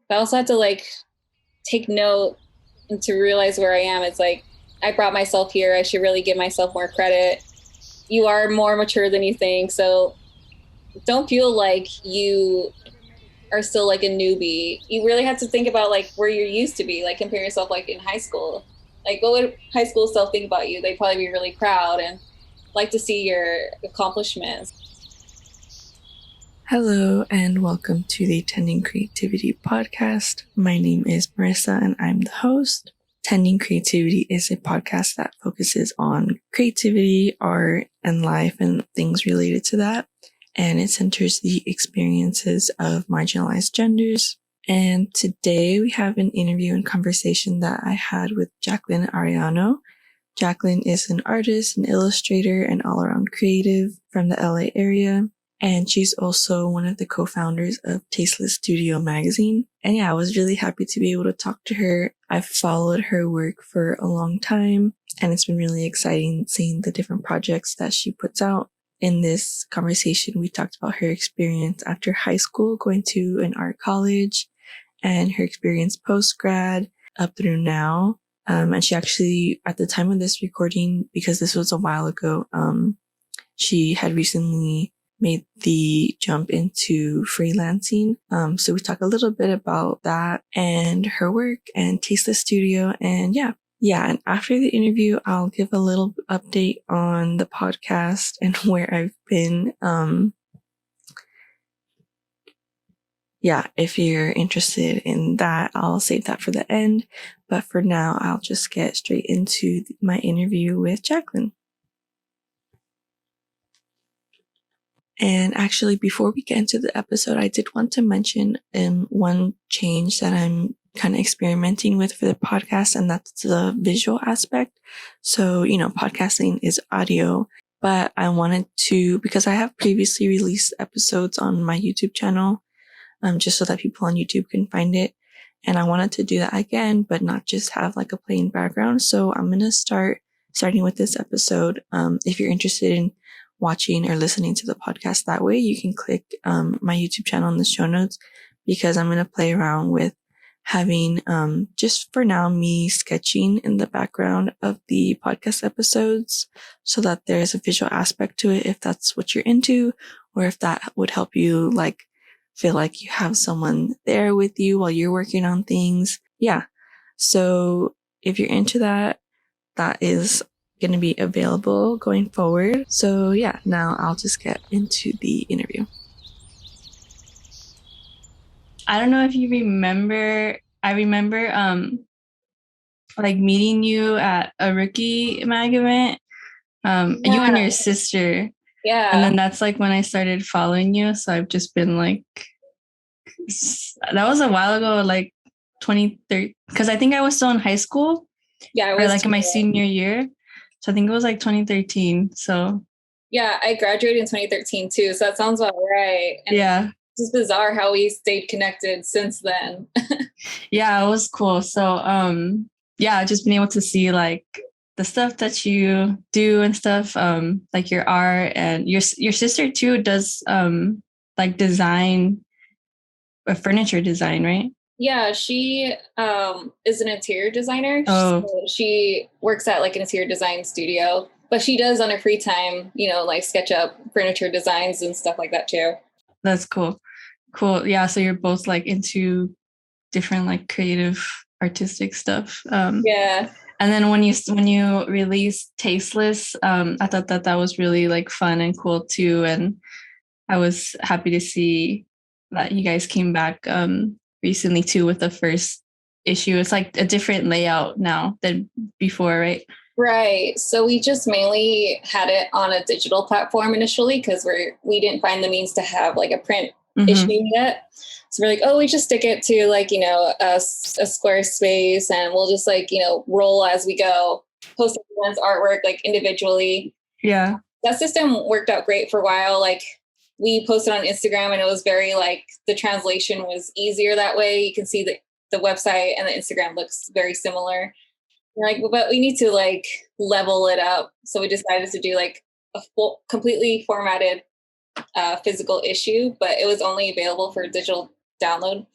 But I also had to like take note and to realize where I am. It's like, I brought myself here. I should really give myself more credit. You are more mature than you think. So don't feel like you are still like a newbie. You really have to think about like where you're used to be, like compare yourself like in high school. Like what would high school self think about you? They'd probably be really proud and like to see your accomplishments. Hello and welcome to the Tending Creativity podcast. My name is Marissa and I'm the host. Tending Creativity is a podcast that focuses on creativity, art, and life and things related to that. And it centers the experiences of marginalized genders. And today we have an interview and conversation that I had with Jaclyn Arellano. Jaclyn is an artist, an illustrator, and all-around creative from the LA area. And she's also one of the co-founders of Tasteless Studio magazine. And yeah, I was really happy to be able to talk to her. I've followed her work for a long time, and it's been really exciting seeing the different projects that she puts out. In this conversation, we talked about her experience after high school, going to an art college, and her experience post-grad up through now. And she actually, at the time of this recording, because this was a while ago, she had recently made the jump into freelancing. So we talk a little bit about that and her work and Tasteless Studio. And yeah. And after the interview, I'll give a little update on the podcast and where I've been. If you're interested in that, I'll save that for the end. But for now, I'll just get straight into my interview with Jaclyn. And actually, before we get into the episode, I did want to mention one change that I'm kind of experimenting with for the podcast, and that's the visual aspect. So, podcasting is audio, but I wanted to, because I have previously released episodes on my YouTube channel, just so that people on YouTube can find it. And I wanted to do that again, but not just have like a plain background. So I'm going to starting with this episode. If you're interested in watching or listening to the podcast that way, you can click my YouTube channel in the show notes, because I'm going to play around with having just for now me sketching in the background of the podcast episodes, so that there's a visual aspect to it if that's what you're into, or if that would help you like feel like you have someone there with you while you're working on things. So if you're into that, that is going to be available going forward. So now I'll just get into the interview. I don't know if you remember, I remember like meeting you at a Rookie Mag event, you and your sister. Yeah. And then that's like when I started following you. So I've just been like, that was a while ago, like 2013, because I think I was still in high school. Yeah, or like in my senior year. So I think it was like 2013. So yeah, I graduated in 2013 too. So that sounds about right. And yeah, it's just bizarre how we stayed connected since then. Yeah, it was cool. So just being able to see like the stuff that you do and stuff, like your art, and your sister too does like design, furniture design, right? Yeah, she is an interior designer. Oh. So she works at like an interior design studio, but she does on her free time, like sketch up furniture designs and stuff like that too. That's cool. Yeah, so you're both like into different like creative artistic stuff. Yeah. And then when you released Tasteless, I thought that was really like fun and cool too. And I was happy to see that you guys came back recently too with the first issue. It's like a different layout now than before, right? Right. So we just mainly had it on a digital platform initially, because we didn't find the means to have like a print issue yet. So we're like, we just stick it to like, a Squarespace, and we'll just like, roll as we go, post everyone's artwork like individually. Yeah. That system worked out great for a while. Like we posted on Instagram, and it was very like the translation was easier that way. You can see the website and the Instagram looks very similar. We're like, but we need to like level it up. So we decided to do like a full, completely formatted physical issue, but it was only available for digital download,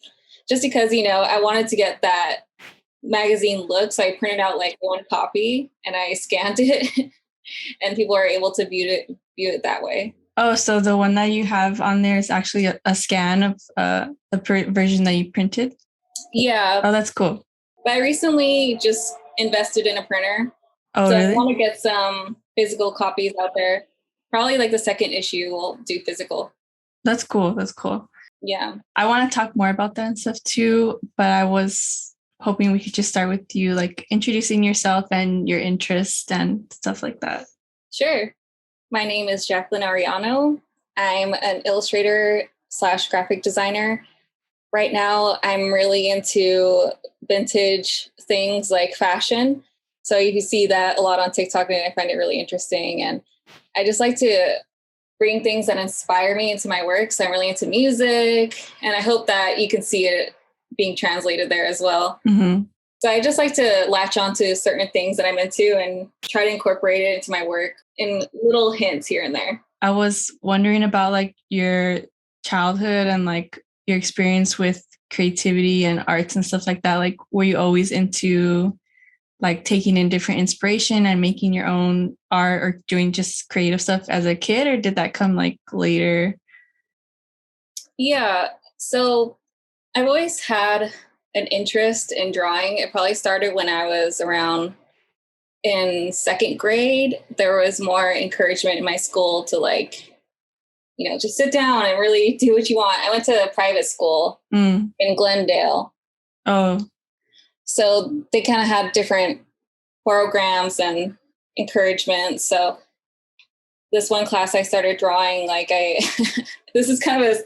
just because, I wanted to get that magazine look. So I printed out like one copy and I scanned it and people are able to view it that way. Oh, so the one that you have on there is actually a scan of the version that you printed? Yeah. Oh, that's cool. But I recently just invested in a printer. Oh, so really? I want to get some physical copies out there. Probably like the second issue will do physical. That's cool. That's cool. Yeah. I want to talk more about that and stuff too, but I was hoping we could just start with you like introducing yourself and your interests and stuff like that. Sure. My name is Jaclyn Arellano. I'm an illustrator / graphic designer. Right now, I'm really into vintage things like fashion. So you see that a lot on TikTok and I find it really interesting. And I just like to bring things that inspire me into my work. So I'm really into music and I hope that you can see it being translated there as well. Mm-hmm. So I just like to latch onto certain things that I'm into and try to incorporate it into my work in little hints here and there. I was wondering about like your childhood and like your experience with creativity and arts and stuff like that. Like, were you always into like taking in different inspiration and making your own art or doing just creative stuff as a kid, or did that come like later? Yeah. So I've always had an interest in drawing. It probably started when I was around in second grade. There was more encouragement in my school to like, just sit down and really do what you want. I went to a private school in Glendale. Oh. So they kind of had different programs and encouragement. So this one class I started drawing, this is kind of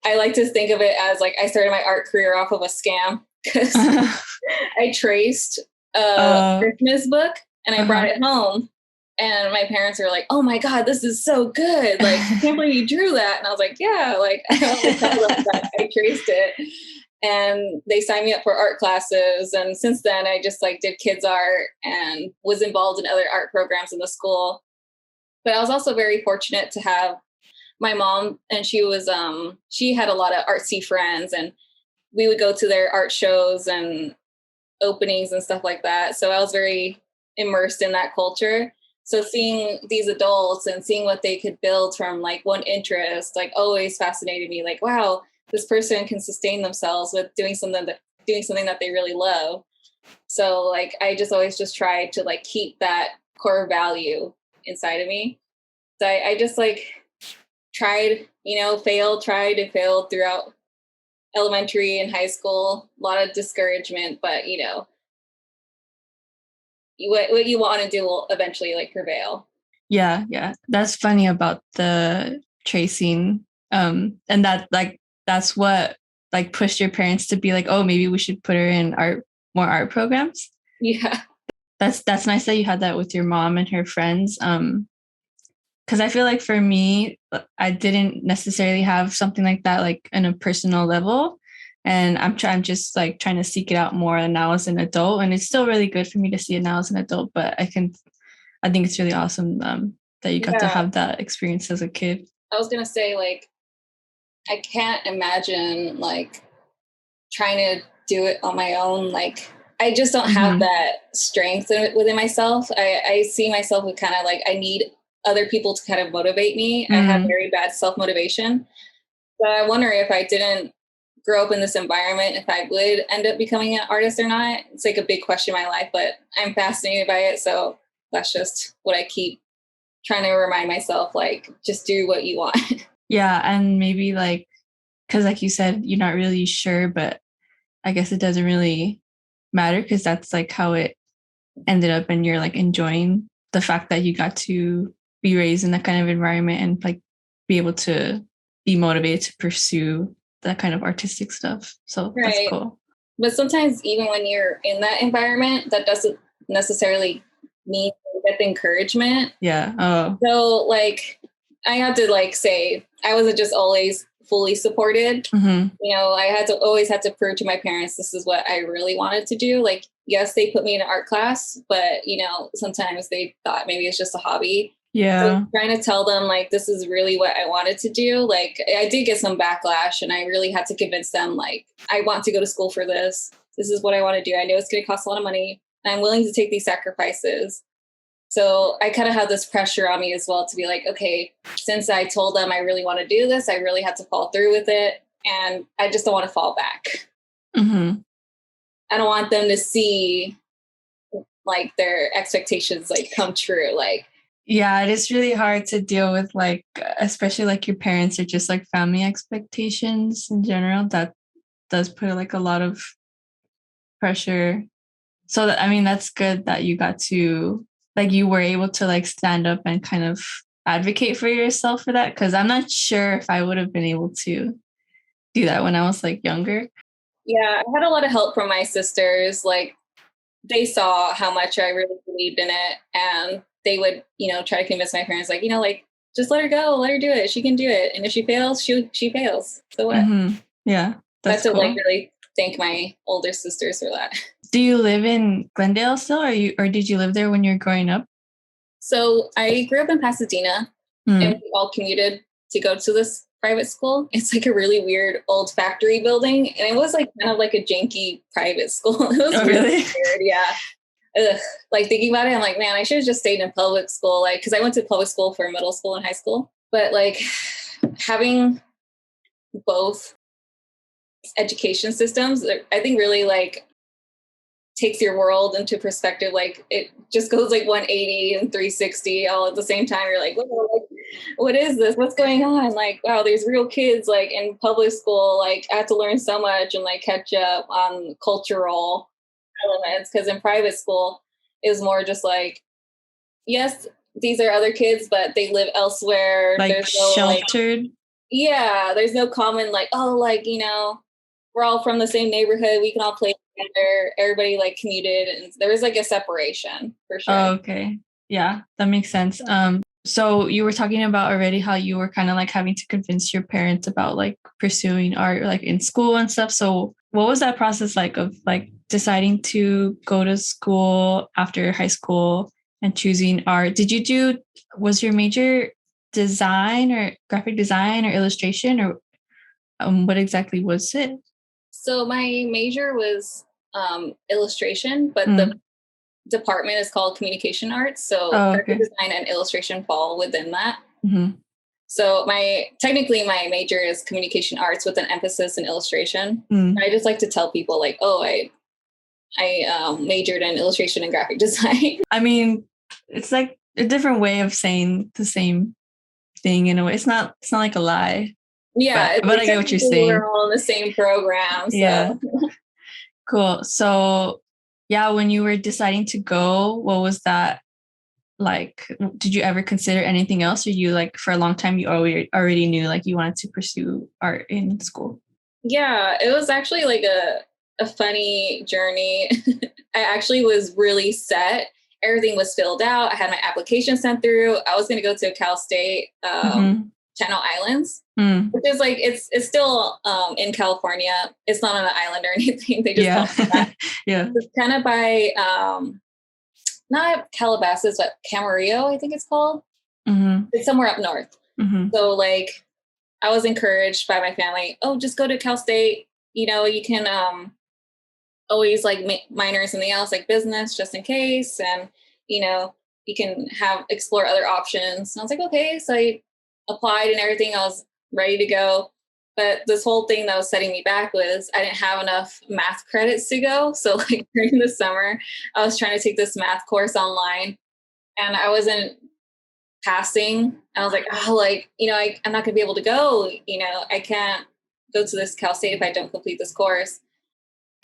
I like to think of it as like I started my art career off of a scam because I traced a Christmas book and I brought it home and my parents were like, "Oh my God, this is so good. Like, I can't believe you drew that." And I was like, "Yeah, like I don't want to tell them that I traced it." And they signed me up for art classes. And since then I just like did kids art and was involved in other art programs in the school. But I was also very fortunate to have my mom, and she had a lot of artsy friends and we would go to their art shows and openings and stuff like that. So I was very immersed in that culture. So seeing these adults and seeing what they could build from like one interest, like always fascinated me. Like, wow, this person can sustain themselves with doing something that they really love. So like I just always just tried to like keep that core value inside of me. So I just like tried and failed throughout elementary and high school. A lot of discouragement, but what you want to do will eventually like prevail. Yeah, that's funny about the tracing, and that's what like pushed your parents to be like, oh, maybe we should put her in more art programs. Yeah, that's nice that you had that with your mom and her friends. Because I feel like for me, I didn't necessarily have something like that, like on a personal level. And I'm just like trying to seek it out more now as an adult. And it's still really good for me to see it now as an adult. But I think it's really awesome that you got to have that experience as a kid. I was going to say, like, I can't imagine like trying to do it on my own. Like, I just don't have that strength within myself. I see myself with kind of like, I need other people to kind of motivate me. I have very bad self-motivation. So I wonder if I didn't grow up in this environment, if I would end up becoming an artist or not. It's like a big question in my life, but I'm fascinated by it. So that's just what I keep trying to remind myself, like, just do what you want. Yeah. And maybe like, because like you said, you're not really sure, but I guess it doesn't really matter because that's like how it ended up and you're like enjoying the fact that you got to be raised in that kind of environment and like be able to be motivated to pursue that kind of artistic stuff. So Right. That's cool. But sometimes even when you're in that environment, that doesn't necessarily mean you get the encouragement. Yeah. Oh. So like I had to like say I wasn't just always fully supported. I always had to prove to my parents this is what I really wanted to do. Like, yes, they put me in an art class, but sometimes they thought maybe it's just a hobby. Yeah. So trying to tell them like, this is really what I wanted to do. Like I did get some backlash and I really had to convince them like, I want to go to school for this. This is what I want to do. I know it's going to cost a lot of money and I'm willing to take these sacrifices. So I kind of had this pressure on me as well to be like, okay, since I told them I really want to do this, I really had to follow through with it. And I just don't want to fall back. Mm-hmm. I don't want them to see like their expectations like come true. Like, yeah, it is really hard to deal with, like, especially like your parents or just like family expectations in general. That does put like a lot of pressure. So that, I mean, that's good that you got to, like, you were able to like stand up and kind of advocate for yourself for that. Cause I'm not sure if I would have been able to do that when I was like younger. yeah, I had a lot of help from my sisters. Like they saw how much I really believed in it and they would, try to convince my parents, like, like, just let her go, let her do it. She can do it. And if she fails, she fails. So what? Mm-hmm. Yeah, I have that's to like cool. really thank my older sisters for that. Do you live in Glendale still, or did you live there when you were growing up? So I grew up in Pasadena and Mm. we all commuted to go to this private school. It's like a really weird old factory building. And it was like kind of like a janky private school. It was Oh, really really? weird. Yeah. Ugh. Like thinking about it, I'm like, man, I should have just stayed in public school. Like, cause I went to public school for middle school and high school. But like having both education systems, I think really like takes your world into perspective. Like it just goes like 180 and 360 all at the same time. You're like, whoa, like, what is this? What's going on? Like, wow, there's real kids like in public school. Like I had to learn so much and like catch up on cultural elements. Cause in private school it was more just like, yes, these are other kids, but they live elsewhere. Like There's no like, sheltered? yeah, there's no common like, oh, like, we're all from the same neighborhood. We can all play together. Everybody like commuted and there was like a separation for sure. Oh, okay. Yeah, that makes sense. So you were talking about already how you were kind of like having to convince your parents about like pursuing art like in school and stuff. So what was that process like of like deciding to go to school after high school and choosing art? Was your major design or graphic design or illustration, or what exactly was it? So my major was illustration, but the Mm. department is called communication arts. So Oh, graphic okay. design and illustration fall within that. Mm-hmm. So technically my major is communication arts with an emphasis in illustration. Mm. I just like to tell people like, oh, I majored in illustration and graphic design. I mean, it's like a different way of saying the same thing in a way. It's not like a lie, Yeah, it's but like I get what you're technically we're saying. all in the same program. Yeah, So cool. So yeah, when you were deciding to go, what was that like? Did you ever consider anything else, or you like for a long time you already knew like you wanted to pursue art in school? yeah, it was actually like a funny journey. I actually was really set. Everything was filled out. I had my application sent through. I was going to go to Cal State, Mm-hmm. Channel Islands, Mm. which is like it's still in California. It's not on an island or anything. They just call Yeah. it that. Yeah. It's kind of by not Calabasas, but Camarillo, I think it's called. Mm-hmm. It's somewhere up north. Mm-hmm. So like I was encouraged by my family. Oh, just go to Cal State. You can always like minor in something else like business just in case, and you know you can have explore other options. And I was like, okay. So I applied and everything. I was ready to go. But this whole thing that was setting me back was I didn't have enough math credits to go. So like during the summer, I was trying to take this math course online and I wasn't passing. I was like, oh, like, I'm not gonna be able to go. I can't go to this Cal State if I don't complete this course.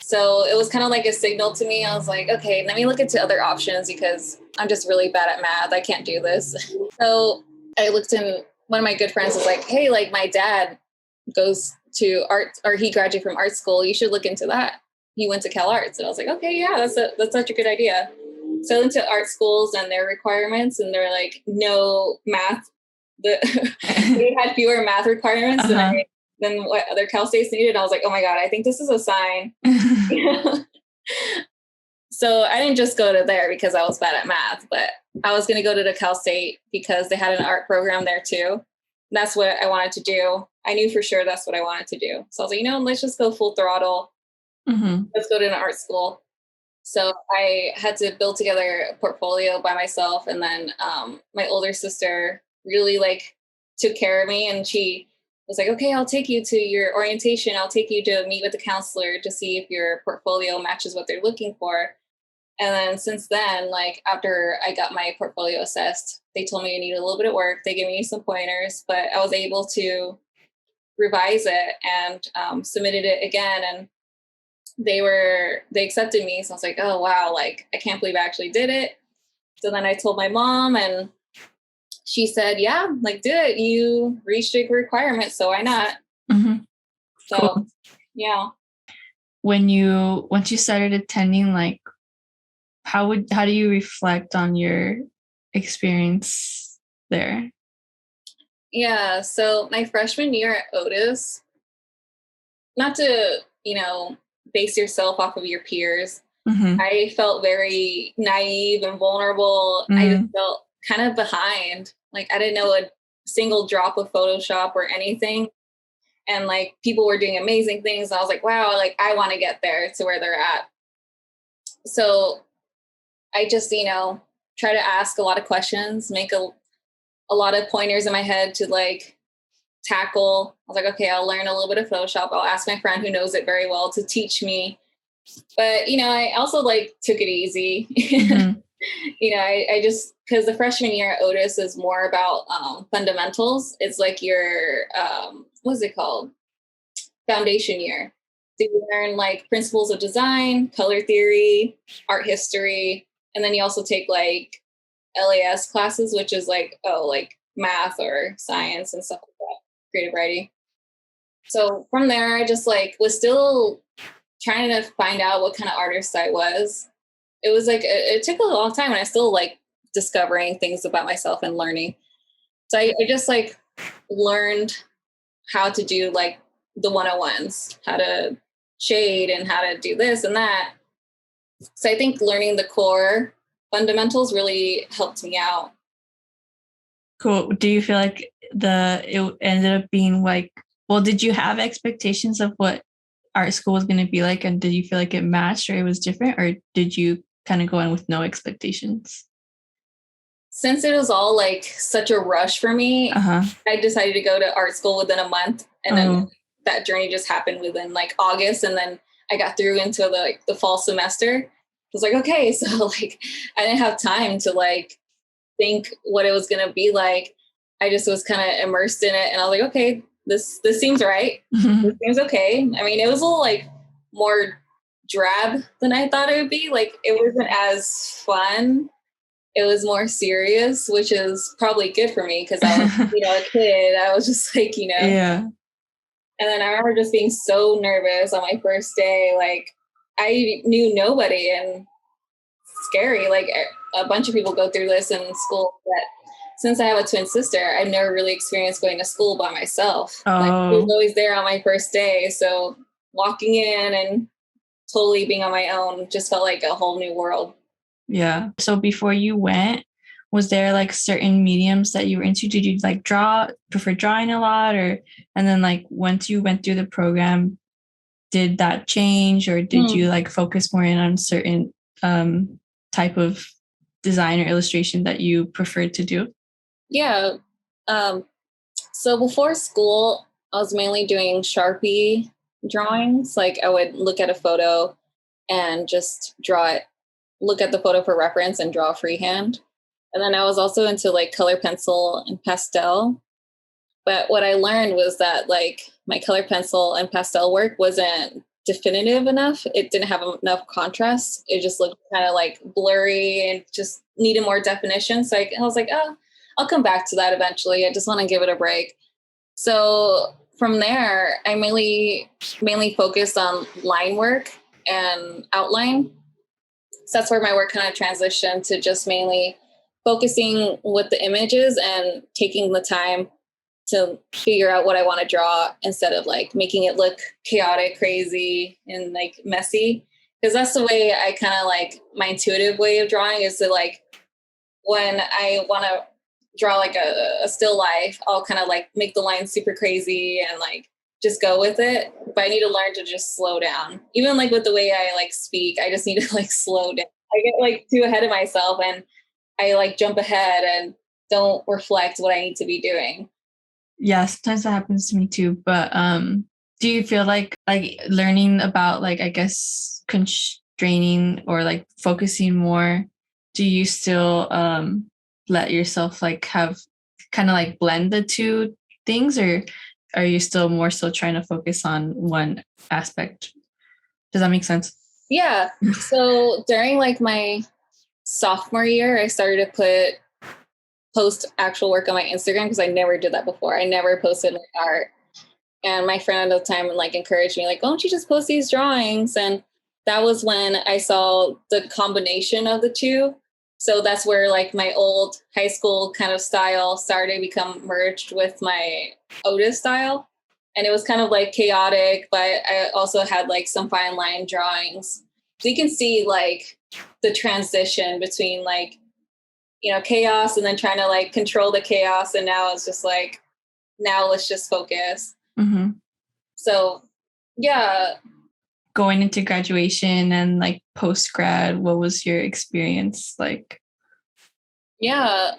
So it was kind of like a signal to me. I was like, okay, let me look into other options because I'm just really bad at math. I can't do this. So I looked in, one of my good friends was like, hey, like my dad goes to art, or he graduated from art school. You should look into that. He went to Cal Arts. And I was like, okay, yeah, that's such a good idea. So into art schools and their requirements, and they're like, no math. They had fewer math requirements Uh-huh. than what other Cal States needed. And I was like, oh my God, I think this is a sign. So I didn't just go to there because I was bad at math, but I was going to go to the Cal State because they had an art program there too. That's what I wanted to do. I knew for sure that's what I wanted to do. So I was like, let's just go full throttle. Let's go to an art school. So I had to build together a portfolio by myself. And then my older sister really took care of me, and she was like, okay, I'll take you to your orientation. I'll take you to meet with the counselor to see if your portfolio matches what they're looking for. And then since then, after I got my portfolio assessed, they told me I needed a little bit of work. They gave me some pointers, but I was able to revise it and submitted it again. And they accepted me. So I was like, oh, wow, I can't believe I actually did it. So then I told my mom, and she said, yeah, do it. You reached a requirement, so why not? So, cool. Yeah. Once you started attending, how do you reflect on your experience there? Yeah. So my freshman year at Otis, not to, base yourself off of your peers, I felt very naive and vulnerable. I just felt kind of behind. I didn't know a single drop of Photoshop or anything. And people were doing amazing things. I was like, wow, I want to get there to where they're at. So I just, try to ask a lot of questions, make a lot of pointers in my head to tackle. I was like, okay, I'll learn a little bit of Photoshop. I'll ask my friend who knows it very well to teach me. But, I also took it easy. I just, because the freshman year at Otis is more about fundamentals. It's your, what's it called? Foundation year. So you learn principles of design, color theory, art history. And then you also take LAS classes, which is math or science and stuff like that, creative writing. So from there, I just was still trying to find out what kind of artist I was. It was it took a long time, and I still discovering things about myself and learning. So I just learned how to do the 101s, how to shade and how to do this and that. So I think learning the core fundamentals really helped me out. Cool. Do you feel like it ended up being did you have expectations of what art school was going to be like, and did you feel like it matched or it was different, or did you kind of go in with no expectations? Since it was all such a rush for me, I decided to go to art school within a month, and then that journey just happened within August, and then I got through into the fall semester. I was like, okay, so I didn't have time to think what it was gonna be like. I just was kind of immersed in it, and I was like, okay, this seems right. This seems okay. I mean, it was a little more drab than I thought it would be. It wasn't as fun. It was more serious, which is probably good for me because I was, a kid. I was just Yeah. And then I remember just being so nervous on my first day. I knew nobody, and scary. A bunch of people go through this in school, but since I have a twin sister, I've never really experienced going to school by myself. I was always there on my first day. So walking in and totally being on my own just felt like a whole new world. Yeah. So before you went, was there certain mediums that you were into? Did you prefer drawing a lot, and then once you went through the program, did that change, or did you focus more in on certain type of design or illustration that you preferred to do? Yeah. So before school, I was mainly doing Sharpie drawings. I would look at a photo and just draw it, look at the photo for reference and draw freehand. And then I was also into color pencil and pastel. But what I learned was that my color pencil and pastel work wasn't definitive enough. It didn't have enough contrast. It just looked kind of blurry and just needed more definition. So I was like, oh, I'll come back to that eventually. I just want to give it a break. So from there, I mainly focused on line work and outline. So that's where my work kind of transitioned to just mainly focusing with the images and taking the time to figure out what I want to draw instead of making it look chaotic, crazy, and messy. because that's the way I kind of like, my intuitive way of drawing is to like, when I want to draw like a still life, I'll kind of like make the lines super crazy and like just go with it. But I need to learn to just slow down. Even like with the way I like speak, I just need to like slow down. I get like too ahead of myself and I like jump ahead and don't reflect what I need to be doing. Yeah, sometimes that happens to me too. But do you feel like learning about like, I guess, constraining or like focusing more, do you still let yourself like have kind of like blend the two things, or are you still more so trying to focus on one aspect? Does that make sense? Yeah. So during like my sophomore year, I started to post actual work on my Instagram because I never did that before. I never posted my art. And my friend at the time like encouraged me, like, why don't you just post these drawings? And that was when I saw the combination of the two. So that's where like my old high school kind of style started to become merged with my Otis style. And it was kind of like chaotic, but I also had like some fine line drawings. So you can see like the transition between like, you know, chaos and then trying to like control the chaos. And now it's just like, now let's just focus. Mm-hmm. So yeah. Going into graduation and like post grad, what was your experience like? Yeah.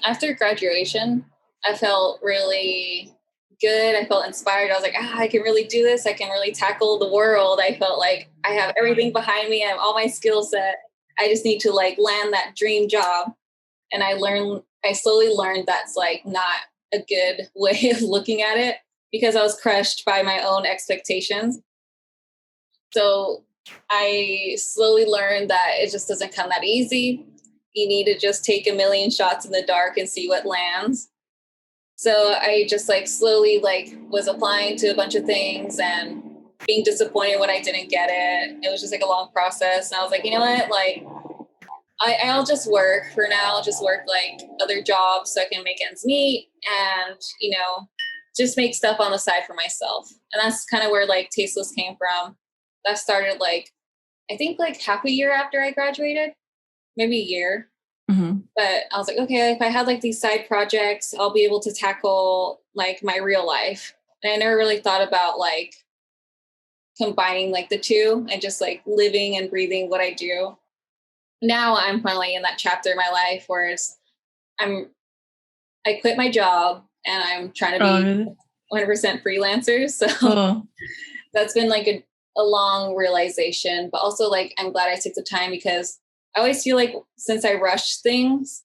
After graduation, I felt really good. I felt inspired. I was like, I can really do this. I can really tackle the world. I felt like I have everything behind me. I have all my skill set. I just need to like land that dream job. And I slowly learned that's like not a good way of looking at it because I was crushed by my own expectations. So I slowly learned that it just doesn't come that easy. You need to just take a million shots in the dark and see what lands. So I just like slowly like was applying to a bunch of things and being disappointed when I didn't get it. It was just like a long process. And I was like, you know what? Like I'll just work for now. I'll just work like other jobs so I can make ends meet and, you know, just make stuff on the side for myself. And that's kind of where like Tasteless came from. That started like, I think like half a year after I graduated, maybe a year. Mm-hmm. But I was like, okay, if I had like these side projects, I'll be able to tackle like my real life. And I never really thought about like combining like the two and just like living and breathing what I do. Now I'm finally in that chapter of my life where I quit my job and I'm trying to be 100% freelancer. So that's been like a long realization, but also like I'm glad I took the time because I always feel like since I rush things,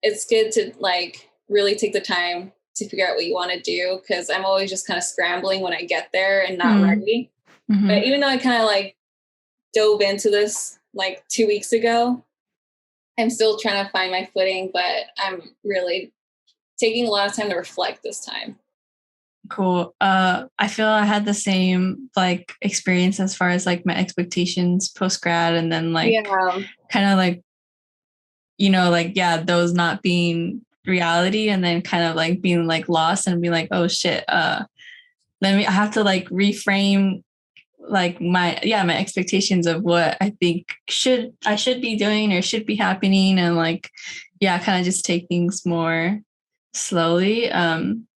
it's good to like really take the time to figure out what you want to do because I'm always just kind of scrambling when I get there and not ready. Mm-hmm. But even though I kind of like dove into this like 2 weeks ago, I'm still trying to find my footing, but I'm really taking a lot of time to reflect this time. Cool. I feel I had the same like experience as far as like my expectations post grad, and then like kind of like, you know, like those not being reality, and then kind of like being like lost and being like, oh shit, I have to like reframe like my expectations of what I think I should be doing or should be happening, and like kind of just take things more slowly.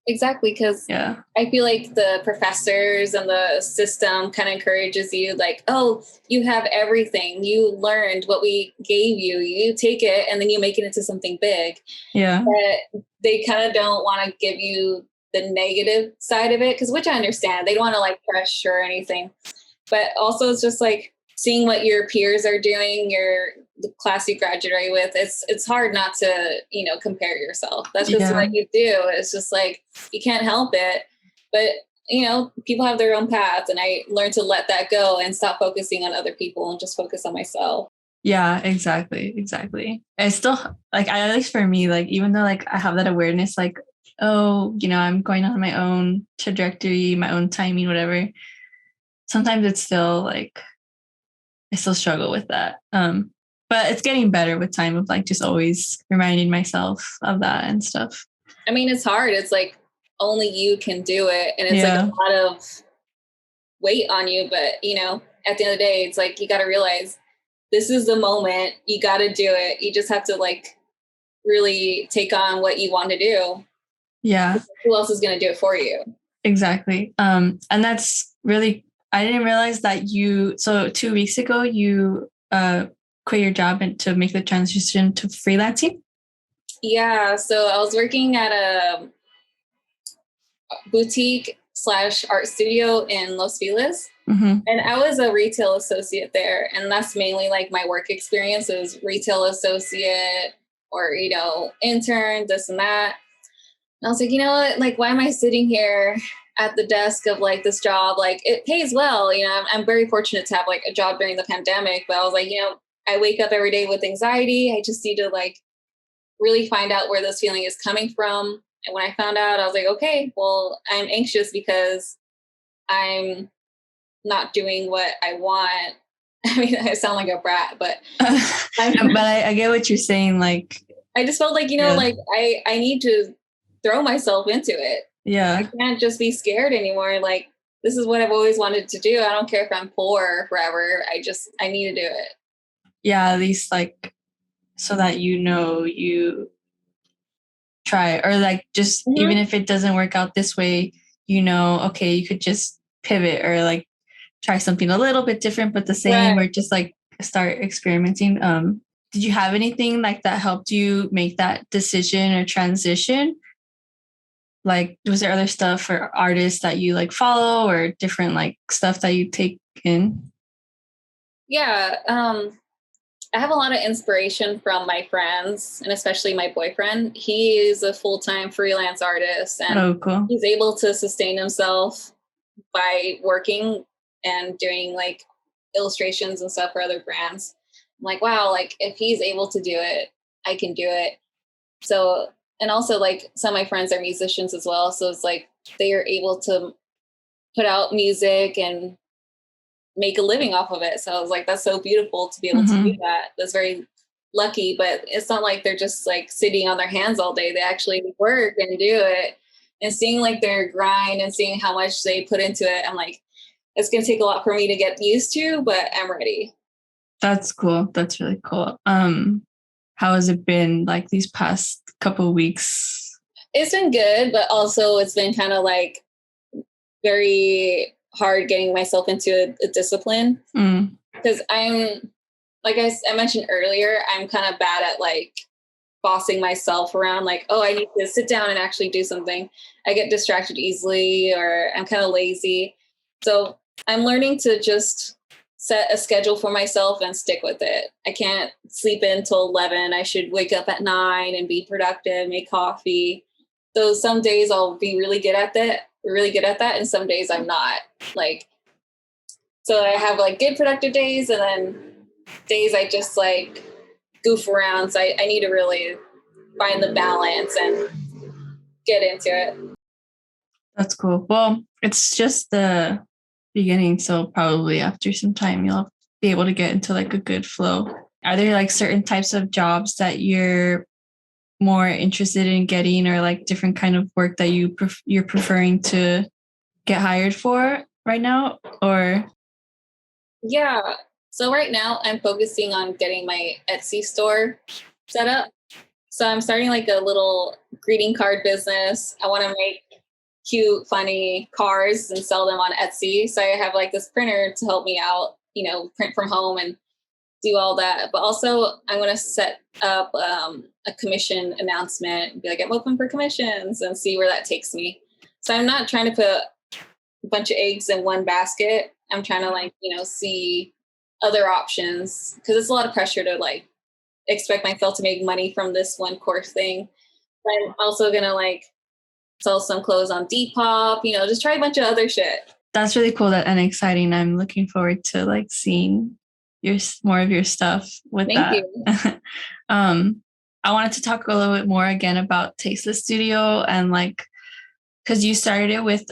Exactly, because I feel like the professors and the system kind of encourages you like, oh, you have everything. You learned what we gave you. You take it and then you make it into something big. Yeah. But they kind of don't want to give you the negative side of it, because which I understand. They don't want to like pressure or anything. But also it's just like seeing what your peers are doing, the class you graduate with, it's hard not to, you know, compare yourself. That's just what you do. It's just like, you can't help it. But, you know, people have their own paths, and I learned to let that go and stop focusing on other people and just focus on myself. Yeah, exactly. I still like, at least for me, like, even though like I have that awareness, like, oh, you know, I'm going on my own trajectory, my own timing, whatever. Sometimes it's still like, I still struggle with that. But it's getting better with time of like just always reminding myself of that and stuff. I mean, it's hard. It's like only you can do it. And it's like a lot of weight on you, but you know, at the end of the day, it's like, you got to realize this is the moment. You got to do it. You just have to like really take on what you want to do. Yeah. Who else is going to do it for you? Exactly. And that's really, I didn't realize that so 2 weeks ago, you quit your job and to make the transition to freelancing. Yeah. So I was working at a boutique / art studio in Los Feliz. Mm-hmm. And I was a retail associate there. And that's mainly like my work experience is retail associate or, intern, this and that. And I was like, you know what? Like, why am I sitting here at the desk of like this job? Like, it pays well. I'm very fortunate to have like a job during the pandemic. But I was like, I wake up every day with anxiety. I just need to like really find out where this feeling is coming from. And when I found out, I was like, okay, well, I'm anxious because I'm not doing what I want. I mean, I sound like a brat, but but I get what you're saying. Like, I just felt like, like I need to throw myself into it. Yeah. I can't just be scared anymore. Like, this is what I've always wanted to do. I don't care if I'm poor forever. I need to do it. Yeah, at least like so that you try, or like just even if it doesn't work out this way, okay, you could just pivot or like try something a little bit different but the same, or just like start experimenting. Did you have anything like that helped you make that decision or transition? Like, was there other stuff or artists that you like follow or different like stuff that you take in? Yeah. I have a lot of inspiration from my friends and especially my boyfriend. He is a full-time freelance artist and cool. He's able to sustain himself by working and doing like illustrations and stuff for other brands. I'm like, wow, like if he's able to do it, I can do it. So, and also like some of my friends are musicians as well. So it's like they are able to put out music and make a living off of it. So I was like, that's so beautiful to be able to do that. That's very lucky, but it's not like they're just like sitting on their hands all day. They actually work and do it, and seeing like their grind and seeing how much they put into it. I'm like, it's going to take a lot for me to get used to, but I'm ready. That's cool. That's really cool. How has it been like these past couple of weeks? It's been good, but also it's been kind of like very hard getting myself into a discipline because I'm, like I mentioned earlier, I'm kind of bad at like bossing myself around. Like, oh, I need to sit down and actually do something. I get distracted easily, or I'm kind of lazy. So I'm learning to just set a schedule for myself and stick with it. I can't sleep in till 11. I should wake up at 9 and be productive, make coffee. So some days I'll be really good at that, and some days I'm not. Like, so I have like good productive days, and then days I just like goof around. So I need to really find the balance and get into it. That's cool. Well, it's just the beginning, so probably after some time you'll be able to get into like a good flow. Are there like certain types of jobs that you're more interested in getting, or like different kind of work that you're preferring to get hired for right now? Or Yeah. So right now I'm focusing on getting my Etsy store set up. So I'm starting like a little greeting card business. I want to make cute, funny cards and sell them on Etsy. So I have like this printer to help me out, print from home and do all that. But also I'm going to set up a commission announcement and be like, I'm open for commissions, and see where that takes me. So I'm not trying to put a bunch of eggs in one basket. I'm trying to like, see other options, because it's a lot of pressure to like expect myself to make money from this one course thing. But I'm also going to like sell some clothes on Depop, just try a bunch of other shit. That's really cool and exciting. I'm looking forward to like seeing more of your stuff with that. Thank you. I wanted to talk a little bit more again about Tasteless Studio, and like, because you started it with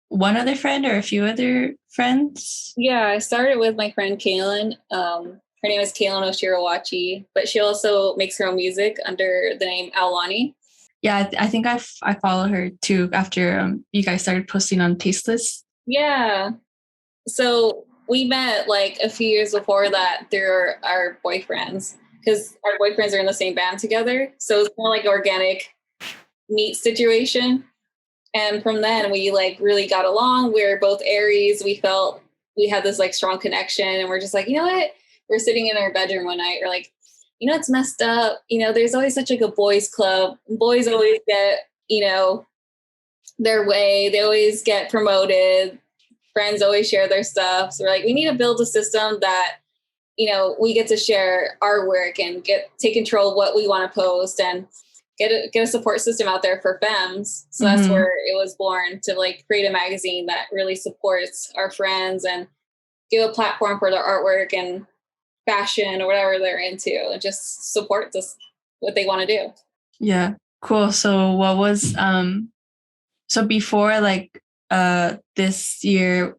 one other friend or a few other friends. Yeah, I started with my friend Kaylin. Her name is Kaylin Oshirawachi, but she also makes her own music under the name Aulani. Yeah, I think I follow her too after you guys started posting on Tasteless. Yeah. So we met like a few years before that through our boyfriends, because our boyfriends are in the same band together. So it's more like organic meet situation. And from then we like really got along. We were both Aries. We felt we had this like strong connection, and we're just like, you know what? We're sitting in our bedroom one night. We're like, you know, it's messed up. You know, there's always such like a boys club. Boys always get, you know, their way. They always get promoted. Friends always share their stuff. So we're like, we need to build a system that, you know, we get to share our work and take control of what we want to post, and get a support system out there for femmes. So that's where it was born, to like create a magazine that really supports our friends and give a platform for their artwork and fashion or whatever they're into, and just support this what they want to do. Yeah, cool. So what was so before like this year,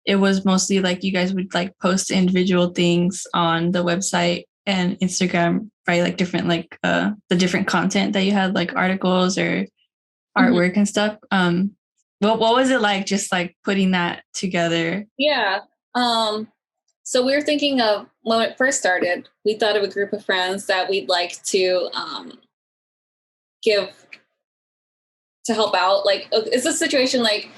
it was mostly like you guys would like post individual things on the website and Instagram, right? Like different like the different content that you had, like articles or artwork and stuff. What was it like just like putting that together? Yeah. So we were thinking of, when it first started, we thought of a group of friends that we'd like to give to help out. Like, it's a situation like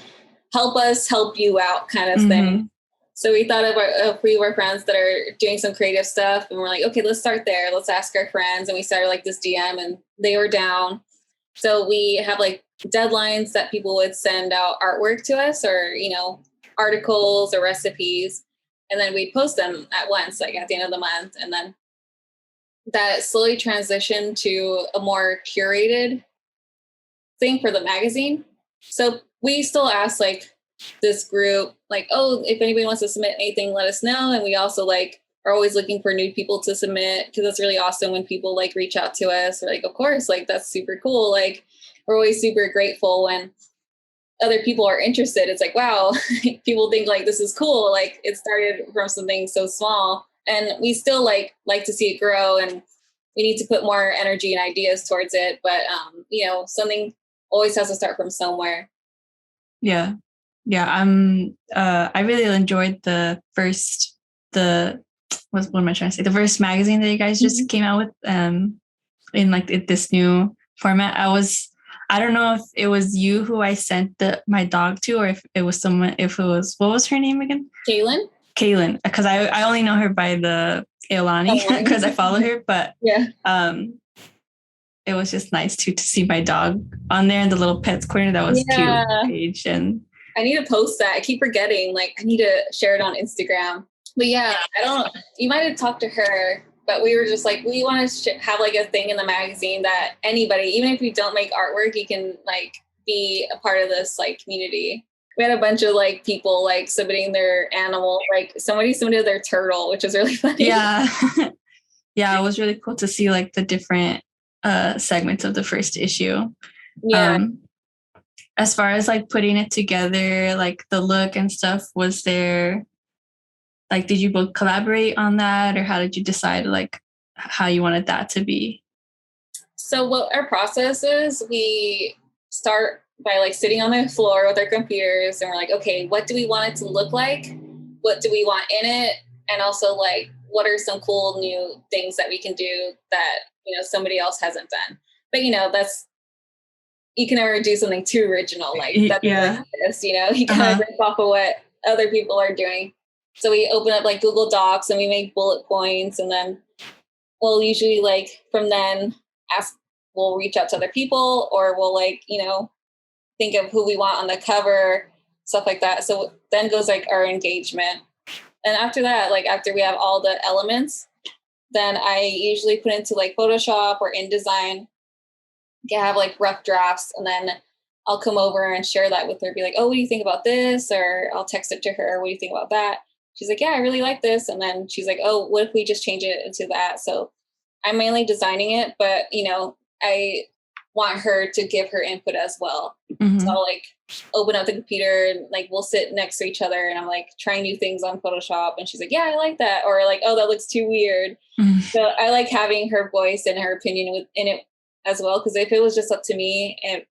help us help you out kind of thing. So we thought of if we were friends that are doing some creative stuff, and we're like, okay, let's start there. Let's ask our friends. And we started like this DM, and they were down. So we have like deadlines that people would send out artwork to us, or, you know, articles or recipes. And then we'd post them at once, like at the end of the month. And then that slowly transitioned to a more curated thing for the magazine. So we still ask like this group, like, oh, if anybody wants to submit anything, let us know. And we also like are always looking for new people to submit, because it's really awesome when people like reach out to us. We're like, of course, like that's super cool. Like we're always super grateful when other people are interested. It's like, wow, people think like this is cool. Like it started from something so small, and we still like to see it grow, and we need to put more energy and ideas towards it. But you know, something always has to start from somewhere. Yeah. I really enjoyed the what am I trying to say? The first magazine that you guys just came out with in like this new format. I don't know if it was you who I sent my dog to, or if it was someone, if it was, what was her name again? Jaclyn, because I only know her by the Ilani because I follow her, but yeah. It was just nice to see my dog on there in the little pets corner. That was cute page. And I need to post that. I keep forgetting. Like I need to share it on Instagram. But yeah, you might have talked to her, but we were just like, we want to have like a thing in the magazine that anybody, even if you don't make artwork, you can like be a part of this like community. We had a bunch of like people like submitting their animal, like somebody submitted their turtle, which was really funny. Yeah. Yeah, it was really cool to see like the different segments of the first issue. Yeah. As far as like putting it together, like the look and stuff, was there like, did you both collaborate on that, or how did you decide like how you wanted that to be? So what our process is, we start by like sitting on the floor with our computers, and we're like, okay, what do we want it to look like? What do we want in it? And also like, what are some cool new things that we can do that, you know, somebody else hasn't done? But you know, you can never do something too original like that. Like this, you know, you kind of rip off of what other people are doing. So we open up like Google Docs, and we make bullet points, and then we'll usually like from then we'll reach out to other people, or we'll like, you know, think of who we want on the cover, stuff like that. So then goes like our engagement. And after that, like after we have all the elements, then I usually put into like Photoshop or InDesign, have like rough drafts, and then I'll come over and share that with her, be like, oh, what do you think about this? Or I'll text it to her, what do you think about that? She's like, yeah, I really like this. And then she's like, oh, what if we just change it into that? So I'm mainly designing it, but you know, I want her to give her input as well. So I'll like open up the computer, and like we'll sit next to each other, and I'm like trying new things on Photoshop, and she's like, yeah, I like that. Or like, oh, that looks too weird. So I like having her voice and her opinion in it as well, because if it was just up to me, and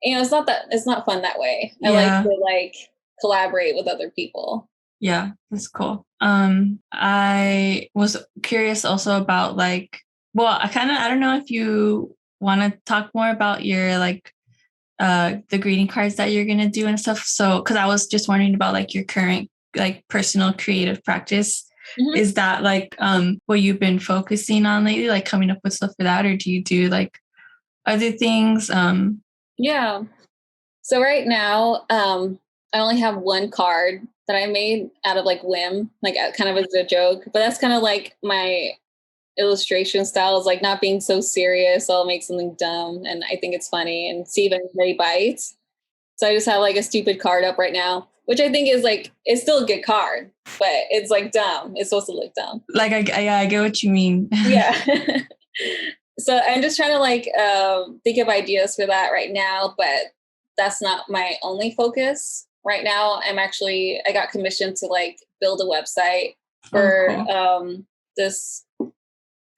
you know, it's not fun that way. I like to like collaborate with other people. Yeah, that's cool. I was curious also about like, well, I don't know if you want to talk more about your like the greeting cards that you're gonna do and stuff. So, because I was just wondering about like your current like personal creative practice. Mm-hmm. Is that like what you've been focusing on lately, like coming up with stuff for that, or do you do like other things? Yeah. So right now, I only have one card that I made out of like whim, like kind of as a joke, but that's kind of like my illustration style is like not being so serious. I'll make something dumb and I think it's funny and see if anybody bites. So I just have like a stupid card up right now, which I think is like, it's still a good card, but it's like dumb. It's supposed to look dumb. Like I get what you mean. Yeah. So I'm just trying to like think of ideas for that right now, but that's not my only focus. Right now, I got commissioned to like build a website Oh, for cool. this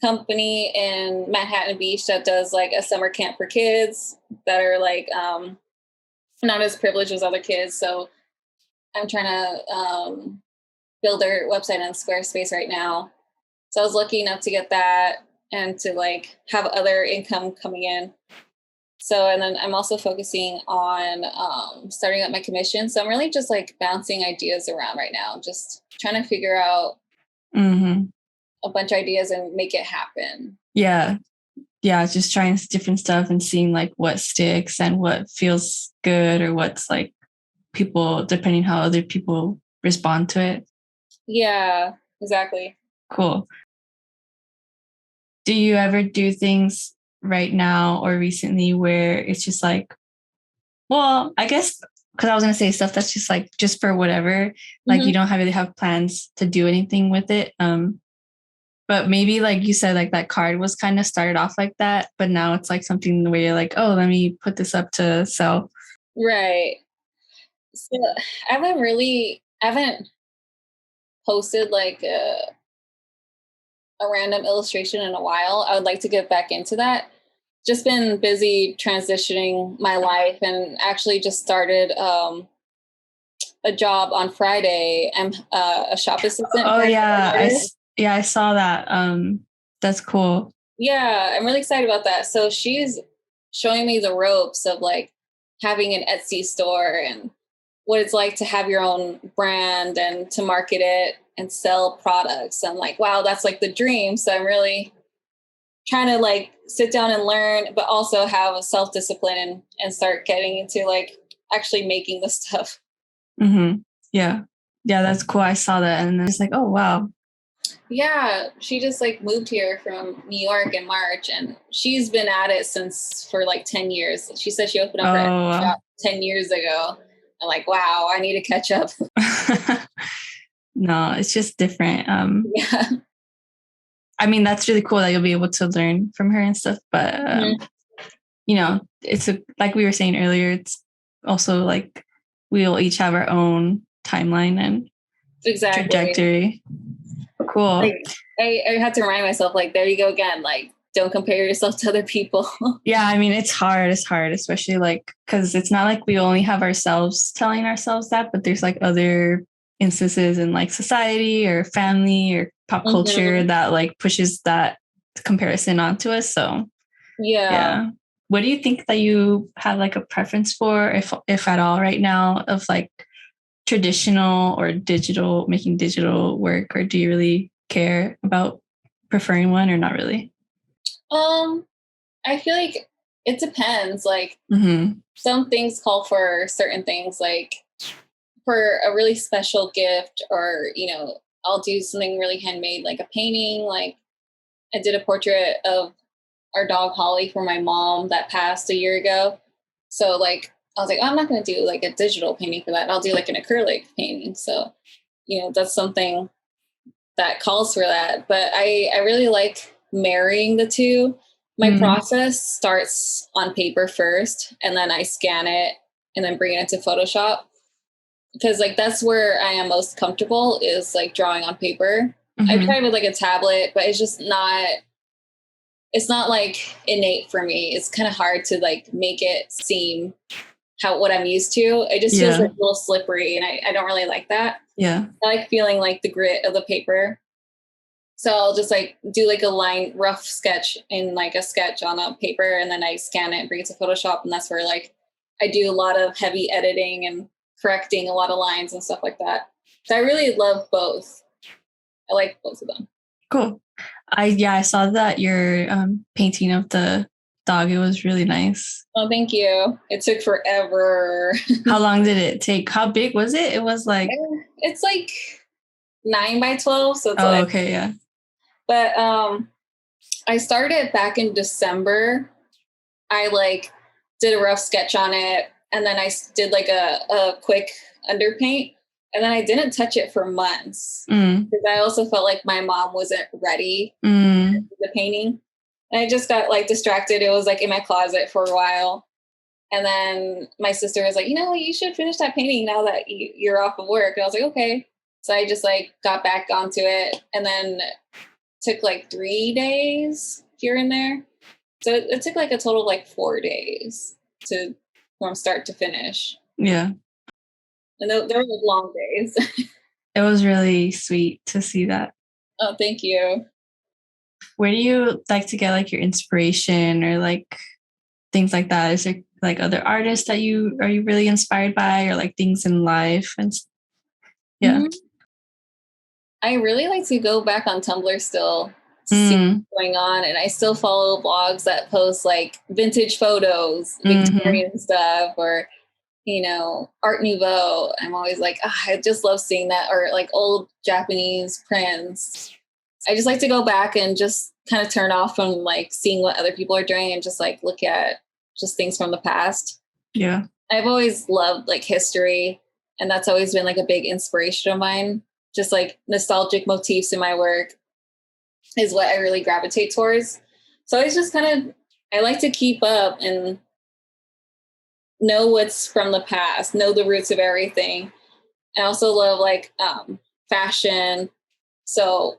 company in Manhattan Beach that does like a summer camp for kids that are like not as privileged as other kids. So I'm trying to build their website on Squarespace right now. So I was lucky enough to get that and to like have other income coming in. So, and then I'm also focusing on starting up my commission. So I'm really just like bouncing ideas around right now, just trying to figure out a bunch of ideas and make it happen. Yeah. Yeah. Just trying different stuff and seeing like what sticks and what feels good or what's like people, depending how other people respond to it. Yeah, exactly. Cool. Do you ever do things right now or recently where it's just like, well, I guess because I was gonna say stuff that's just like just for whatever, like you don't really have plans to do anything with it. But maybe like you said, like that card was kind of started off like that, but now it's like something where you're like, oh, let me put this up to sell. Right. So I haven't posted like a random illustration in a while. I would like to get back into that. Just been busy transitioning my life and actually just started a job on Friday. I'm a shop assistant Oh for an yeah, artist. I saw that. That's cool. Yeah, I'm really excited about that. So she's showing me the ropes of like having an Etsy store and what it's like to have your own brand and to market it and sell products. I'm like, wow, that's like the dream. So I'm really trying to like sit down and learn, but also have a self-discipline and start getting into like actually making the stuff. Yeah, yeah, that's cool. I saw that, and it's like, oh wow. Yeah, she just like moved here from New York in March and she's been at it since for like 10 years. She said she opened up her Oh, shop 10 years ago. I'm like, wow, I need to catch up. no, it's just different. Yeah. I mean, that's really cool that you'll be able to learn from her and stuff. But you know, it's like we were saying earlier, it's also like we'll each have our own timeline and Exactly. trajectory. Cool. Like I had to remind myself, like, there you go again. Like, don't compare yourself to other people. Yeah, I mean, it's hard. It's hard, especially like because it's not like we only have ourselves telling ourselves that, but there's like other instances in like society or family or pop culture that like pushes that comparison onto us. So yeah. What do you think that you have like a preference for, if at all, right now, of like traditional or digital, making digital work, or do you really care about preferring one or not really? I feel like it depends. Like some things call for certain things, like for a really special gift, or I'll do something really handmade, like a painting. Like I did a portrait of our dog Holly for my mom that passed a year ago. So like I was like, oh, I'm not going to do like a digital painting for that. I'll do like an acrylic painting. So that's something that calls for that. But I really like marrying the two. My process starts on paper first, and then I scan it and then bring it into Photoshop, because like that's where I am most comfortable, is like drawing on paper. I tried with like a tablet, but it's not like innate for me. It's kind of hard to like make it seem what I'm used to. It just feels Yeah. like a little slippery, and I don't really like that. Yeah. I like feeling like the grit of the paper. So I'll just like do like a rough sketch in like a sketch on a paper, and then I scan it, bring it to Photoshop, and that's where like I do a lot of heavy editing and correcting a lot of lines and stuff like that. So I really love both. I like both of them. Cool. I saw that your painting of the dog. It was really nice. Oh, thank you. It took forever. How long did it take? How big was it? It was like It's like 9 by 12, so it's like. okay, yeah. But I started back in December. I like did a rough sketch on it, and then I did like a quick underpaint, and then I didn't touch it for months because I also felt like my mom wasn't ready for the painting. And I just got like distracted. It was like in my closet for a while. And then my sister was like, you should finish that painting now that you're off of work. And I was like, okay. So I just like got back onto it, and then took like 3 days here and there. So it took like a total of like 4 days from start to finish. Yeah. And they were like long days. It was really sweet to see that. Oh, thank you. Where do you like to get like your inspiration or like things like that? Is there like other artists that are you really inspired by, or like things in life? And yeah. Mm-hmm. I really like to go back on Tumblr still to see what's going on. And I still follow blogs that post like vintage photos, Victorian stuff, or, Art Nouveau. I'm always like, I just love seeing that, or like old Japanese prints. I just like to go back and just kind of turn off from like seeing what other people are doing and just like look at just things from the past. Yeah. I've always loved like history, and that's always been like a big inspiration of mine. Just like nostalgic motifs in my work is what I really gravitate towards. So it's just I like to keep up and know what's from the past, know the roots of everything. I also love like fashion. So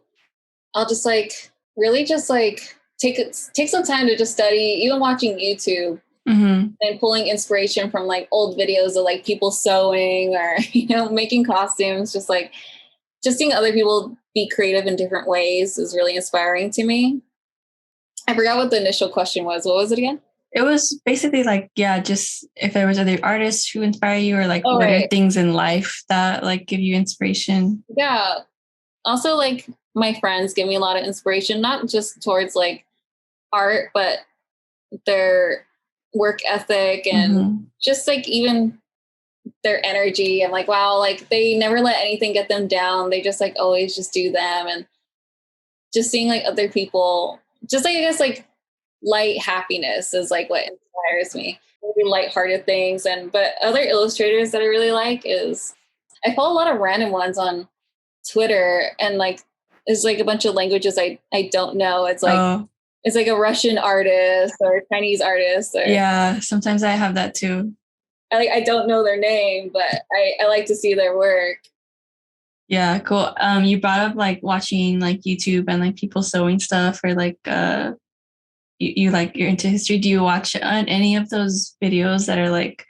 I'll just like really just like take some time to just study, even watching YouTube and pulling inspiration from like old videos of like people sewing or, making costumes, just seeing other people be creative in different ways is really inspiring to me. I forgot what the initial question was. What was it again? It was basically like, just if there was other artists who inspire you, or like what are things in life that like give you inspiration? Yeah. Also, like my friends give me a lot of inspiration, not just towards like art, but their work ethic and just like even their energy. I'm like, wow, like they never let anything get them down. They just like always just do them. And just seeing like other people, just like, I guess like light happiness is like what inspires me. Really lighthearted things. But other illustrators that I really like is I follow a lot of random ones on Twitter, and like there's like a bunch of languages I don't know. It's like it's like a Russian artist or a Chinese artist. Yeah, sometimes I have that too. I don't know their name, but I like to see their work. Yeah, cool. You brought up like watching like YouTube and like people sewing stuff, or like you like you're into history. Do you watch any of those videos that are like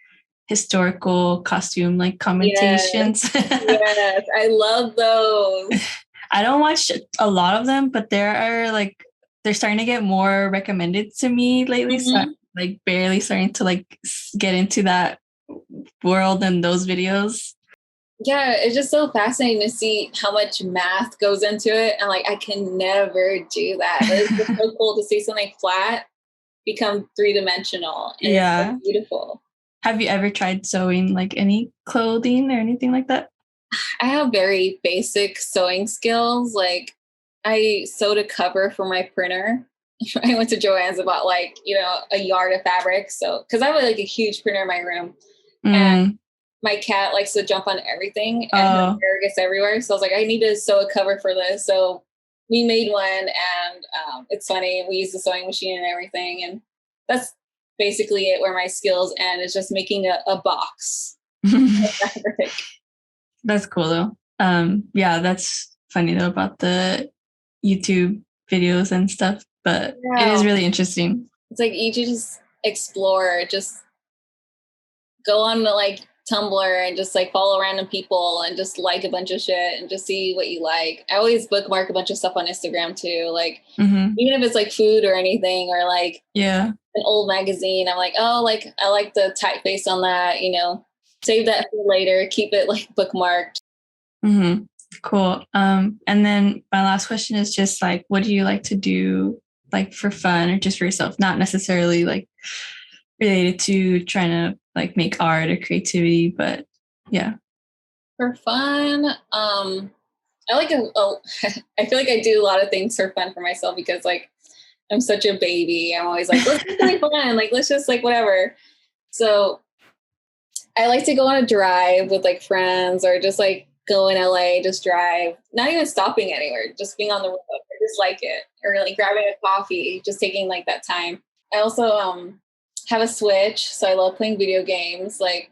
historical costume like commentations? Yes, I love those. I don't watch a lot of them, but they're starting to get more recommended to me lately. So I'm like barely starting to like get into that world and those videos. Yeah, it's just so fascinating to see how much math goes into it. And like, I can never do that. But it's just so cool to see something flat become 3-dimensional. And it's so beautiful. Have you ever tried sewing like any clothing or anything like that? I have very basic sewing skills. Like I sewed a cover for my printer. I went to Joann's and bought like, a yard of fabric. So, cause I have like a huge printer in my room. And my cat likes to jump on everything and her hair gets everywhere. So I was like, I need to sew a cover for this. So we made one, and it's funny. We use the sewing machine and everything. And that's basically it, where my skills end, is just making a box of fabric. That's cool though. Yeah, that's funny though about the YouTube videos and stuff, but it is really interesting. It's like you just explore, just go on to like Tumblr and just like follow random people and just like a bunch of shit and just see what you like. I always bookmark a bunch of stuff on Instagram too. Like even if it's like food or anything or like Yeah. an old magazine, I'm like, oh, like I like the typeface on that, you know, save that for later, keep it like bookmarked. Cool. And then my last question is just like, what do you like to do like for fun or just for yourself? Not necessarily like related to trying to like make art or creativity, but yeah. For fun, I like I feel like I do a lot of things for fun for myself because like I'm such a baby. I'm always like, let's do something fun. Like, let's just like whatever. So I like to go on a drive with like friends or just like go in LA, just drive, not even stopping anywhere, just being on the road. I just like it. Or like grabbing a coffee, just taking like that time. I also have a Switch, so I love playing video games. Like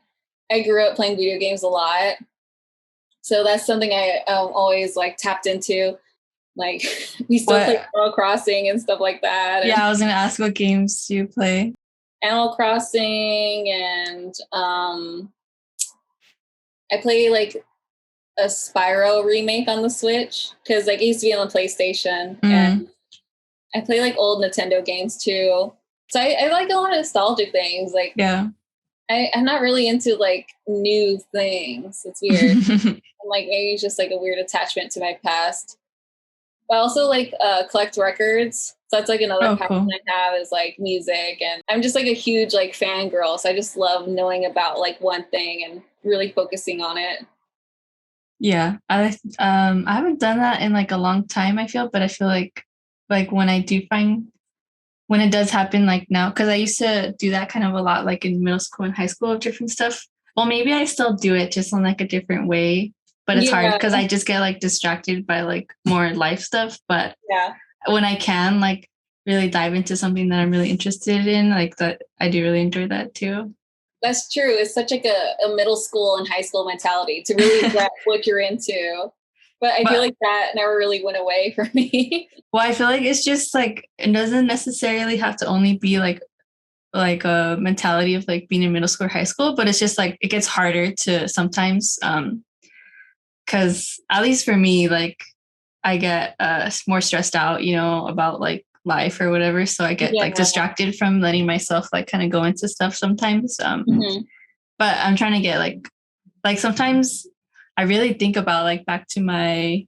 I grew up playing video games a lot. So that's something I always like tapped into. Like we still play Animal Crossing and stuff like that. Yeah, I was gonna ask what games do you play? Animal Crossing and I play like a Spyro remake on the Switch because like it used to be on the PlayStation and I play like old Nintendo games too. So I like a lot of nostalgic things. Like I'm not really into like new things. It's weird. Like maybe it's just like a weird attachment to my past. But I also like collect records. So that's like another passion I have is like music. And I'm just like a huge like fangirl. So I just love knowing about like one thing and really focusing on it. Yeah. I haven't done that in like a long time, I feel, but I feel like when I do find when it does happen like now, because I used to do that kind of a lot like in middle school and high school of different stuff. Well, maybe I still do it just in like a different way, but it's hard because I just get like distracted by like more life stuff. But when I can like really dive into something that I'm really interested in, like that, I do really enjoy that too. That's true. It's such like a middle school and high school mentality to really get what you're into. But I feel like that never really went away for me. Well, I feel like it's just like it doesn't necessarily have to only be like a mentality of like being in middle school or high school, but it's just like it gets harder to sometimes because at least for me, like I get more stressed out, you know, about like life or whatever. So I get like distracted from letting myself like kind of go into stuff sometimes. But I'm trying to get like sometimes I really think about like back to my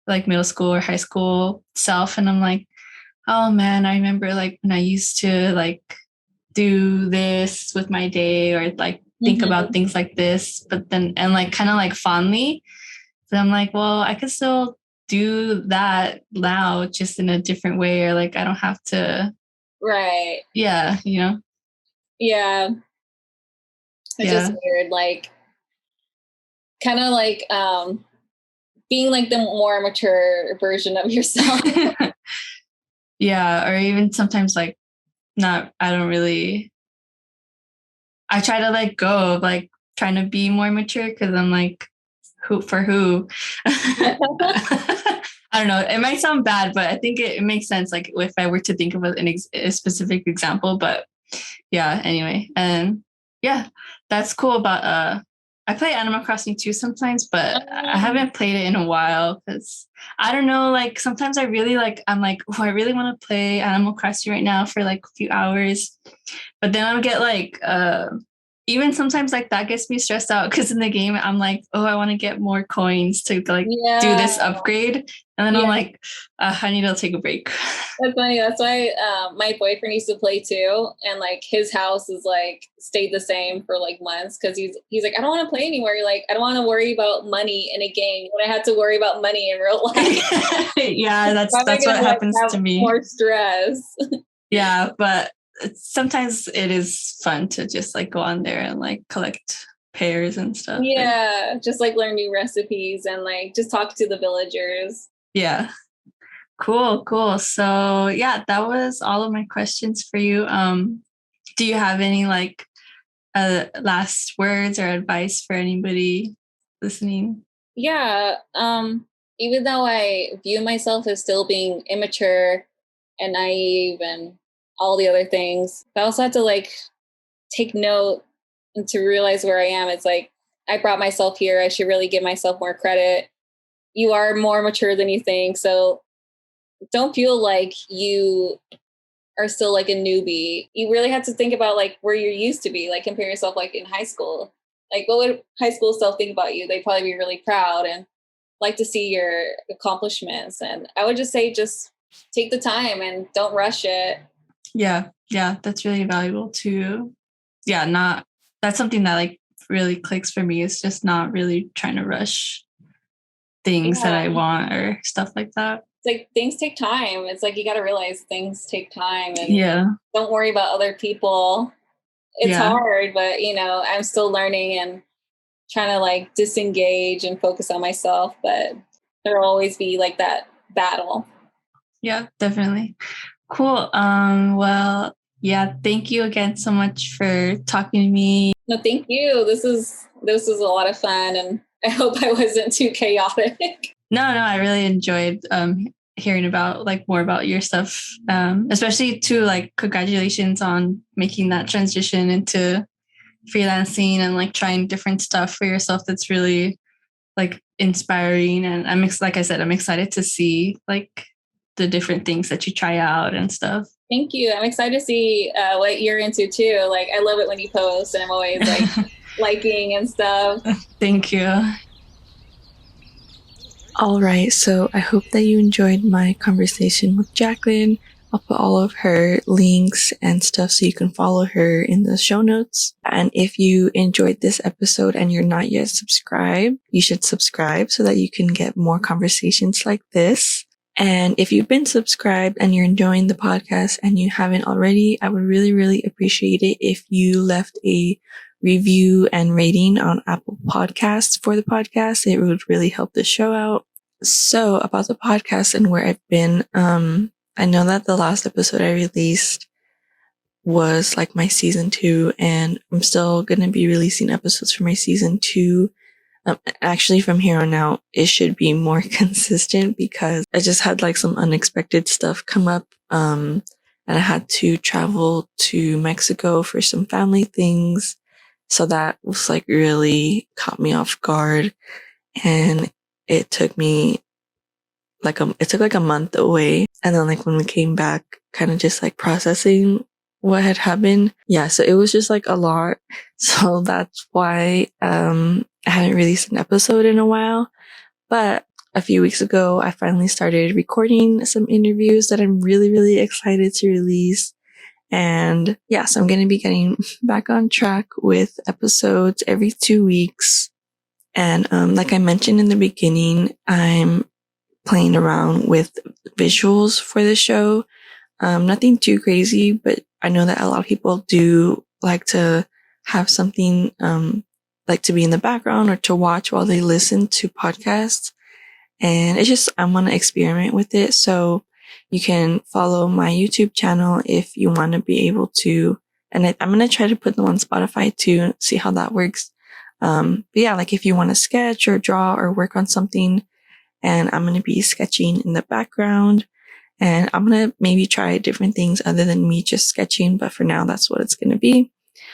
like middle school or high school self, and I'm like, oh man, I remember like when I used to like do this with my day or like think about things like this, but then and like kind of like fondly. So I'm like, well, I could still do that now, just in a different way, or like I don't have to. Right. Yeah, you know. Yeah. It's just weird, like kind of like being like the more mature version of yourself. Yeah, or even sometimes like not. I don't really. I try to let go of like trying to be more mature because I'm like, who for who? I don't know. It might sound bad, but I think it makes sense. Like if I were to think of a specific example, but yeah. Anyway, and yeah, that's cool about I play Animal Crossing too sometimes, but I haven't played it in a while because I don't know. Like sometimes I really like I'm like, oh, I really want to play Animal Crossing right now for like a few hours, but then I'll get like even sometimes like that gets me stressed out because in the game I'm like, oh, I want to get more coins to like do this upgrade, and then I'm like, I need to take a break. That's funny. That's why my boyfriend used to play too, and like his house is like stayed the same for like months because he's like, I don't want to play anymore. You're like, I don't want to worry about money in a game when I had to worry about money in real life. Yeah, that's what happens to me. More stress. Yeah, but sometimes it is fun to just like go on there and like collect pears and stuff. Yeah, just like learn new recipes and like just talk to the villagers. Yeah. Cool. So yeah, that was all of my questions for you. Do you have any like last words or advice for anybody listening? Yeah. Even though I view myself as still being immature and naive and all the other things, I also have to like take note and to realize where I am, it's like, I brought myself here. I should really give myself more credit. You are more mature than you think. So don't feel like you are still like a newbie. You really have to think about like where you used to be, like compare yourself like in high school. Like what would high school self think about you? They'd probably be really proud and like to see your accomplishments. And I would just say just take the time and don't rush it. Yeah, that's really valuable too. Yeah, not that's something that like really clicks for me. It's just not really trying to rush things that I Yeah. want or stuff like that. It's like things take time. It's like you got to realize things take time and Yeah. don't worry about other people. It's Yeah. hard, but I'm still learning and trying to like disengage and focus on myself, but there'll always be like that battle. Yeah, definitely. Cool. Well, yeah, thank you again so much for talking to me. No, thank you. This is a lot of fun, and I hope I wasn't too chaotic. No, I really enjoyed hearing about like more about your stuff. Especially too, like congratulations on making that transition into freelancing and like trying different stuff for yourself. That's really like inspiring, and like I said, I'm excited to see like the different things that you try out and stuff. Thank you. I'm excited to see what you're into too. Like I love it when you post, and I'm always like liking and stuff. Thank you. All right, so I hope that you enjoyed my conversation with Jaclyn. I'll put all of her links and stuff so you can follow her in the show notes. And if you enjoyed this episode and you're not yet subscribed, you should subscribe so that you can get more conversations like this. And if you've been subscribed and you're enjoying the podcast and you haven't already, I would really, really appreciate it if you left a review and rating on Apple Podcasts for the podcast. It would really help the show out. So about the podcast and where I've been, I know that the last episode I released was like my season 2, and I'm still going to be releasing episodes for my season 2. Actually, from here on out, it should be more consistent because I just had like some unexpected stuff come up. And I had to travel to Mexico for some family things. So that was like really caught me off guard. And it took me it took like a month away. And then like when we came back, kind of just like processing what had happened. Yeah. So it was just like a lot. So that's why, I haven't released an episode in a while, but a few weeks ago, I finally started recording some interviews that I'm really, really excited to release. And yeah, so I'm going to be getting back on track with episodes every 2 weeks. And like I mentioned in the beginning, I'm playing around with visuals for the show. Nothing too crazy, but I know that a lot of people do like to have something like to be in the background or to watch while they listen to podcasts. And it's just, I want to experiment with it. So you can follow my YouTube channel if you want to be able to. And I'm going to try to put them on Spotify too and see how that works. But yeah, like if you want to sketch or draw or work on something, and I'm going to be sketching in the background, and I'm going to maybe try different things other than me just sketching. But for now, that's what it's going to be.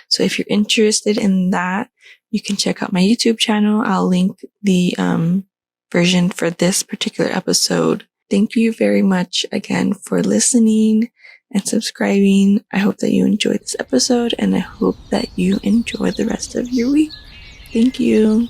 So if you're interested in that, you can check out my YouTube channel. I'll link the version for this particular episode. Thank you very much again for listening and subscribing. I hope that you enjoyed this episode, and I hope that you enjoy the rest of your week. Thank you.